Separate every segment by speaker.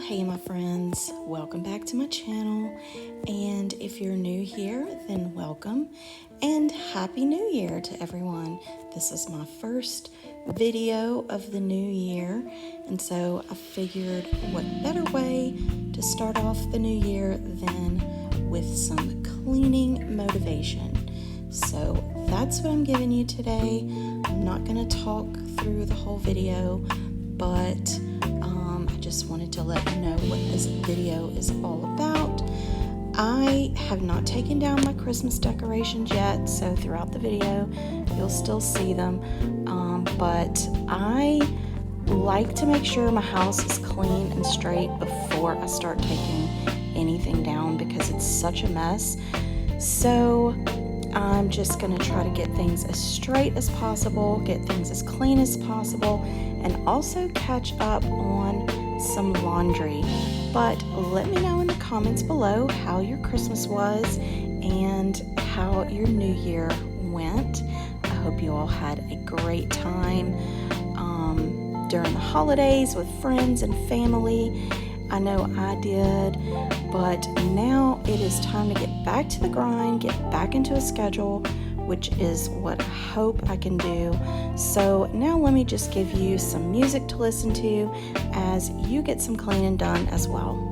Speaker 1: Hey my friends, welcome back to my channel, and if you're new here, then welcome and Happy New Year to everyone. This is my first video of the new year, and so I figured what better way to start off the new year than with some cleaning motivation. So that's what I'm giving you today. I'm not going to talk through the whole video, but I just wanted to let you know what this video is all about. I have not taken down my Christmas decorations yet, so throughout the video you'll still see them, but I like to make sure my house is clean and straight before I start taking anything down because it's such a mess. So I'm just going to try to get things as straight as possible, get things as clean as possible, and also catch up on some laundry. But let me know in the comments below how your Christmas was and how your new year went. I hope you all had a great time during the holidays with friends and family. I know I did, but now it is time to get back to the grind, get back into a schedule, which is what I hope I can do. So now let me just give you some music to listen to as you get some cleaning done as well.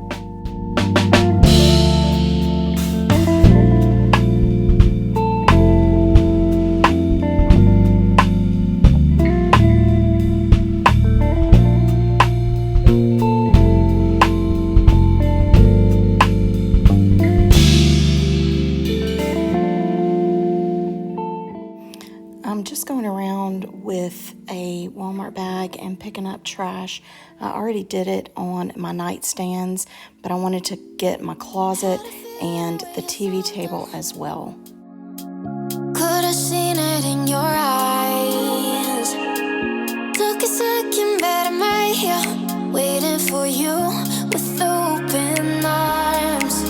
Speaker 1: I'm just going around with a Walmart bag and picking up trash. I already did it on my nightstands, but I wanted to get my closet and the TV table as well.
Speaker 2: Could have seen it in your eyes. Took a second, but I'm right here, waiting for you with open arms.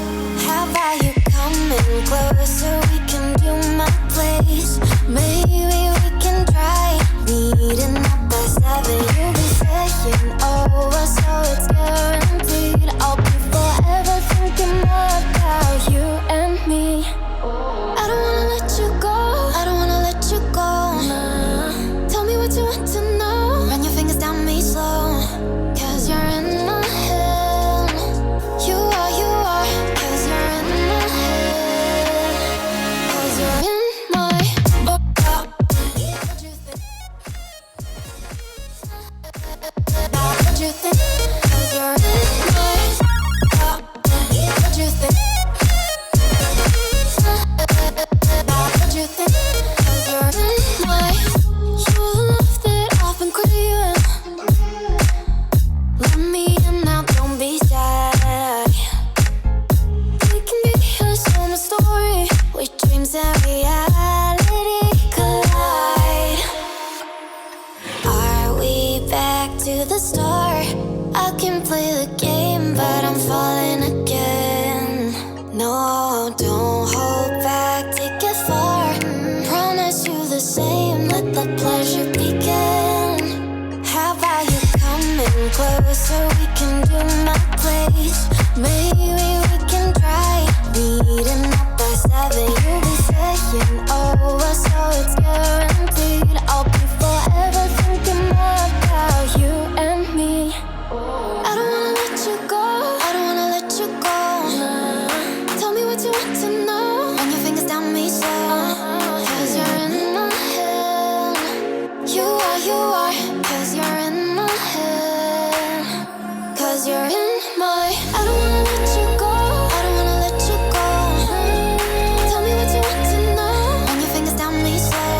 Speaker 2: How about you coming closer? We can do my place. Maybe we can try meeting up by 7. You'll be saying over, so it's guaranteed. I'll be forever thinking more about you and me. I don't wanna let you go. I don't wanna let you go. Nah. Tell me what you want to know. Run your fingers down me slow. 'Cause you're in my head. You are. 'Cause you're in my head. 'Cause you're in my what you think? 'Cause you're in my what you think? What you think? 'Cause you're in my you're the love that I've been craving. Let me in now, don't be shy. We can be here, so my story with dreams and reality collide. Are we back to the start? I can play the game, but I'm falling again. No, don't hold back, take it far. Promise you the same, let the pleasure begin. How about you coming closer? We can do my place. Maybe we can try meeting up by 7. You'll be saying over, so it's guaranteed. I'll be forever thinking more about you and me. I don't wanna let you go. I don't wanna let you go. Nah. Tell me what you want to know. Run your fingers down me slow. 'Cause you're in my head. You are. 'Cause you're in my head. 'Cause you're in my I don't wanna let you go. I don't wanna let you go. Tell me what you want to know. Run your fingers down me slow.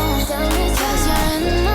Speaker 2: 'Cause you're in my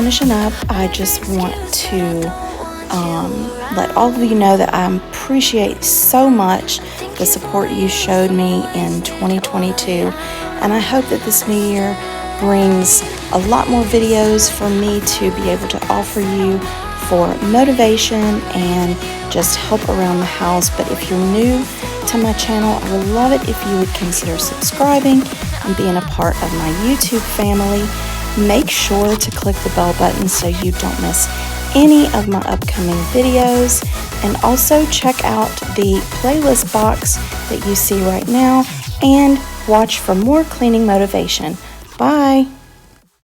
Speaker 1: finishing up, I just want to let all of you know that I appreciate so much the support you showed me in 2022, and I hope that this new year brings a lot more videos for me to be able to offer you for motivation and just help around the house. But if you're new to my channel, I would love it if you would consider subscribing and being a part of my YouTube family. Make sure to click the bell button so you don't miss any of my upcoming videos, and also check out the playlist box that you see right now and watch for more cleaning motivation. Bye!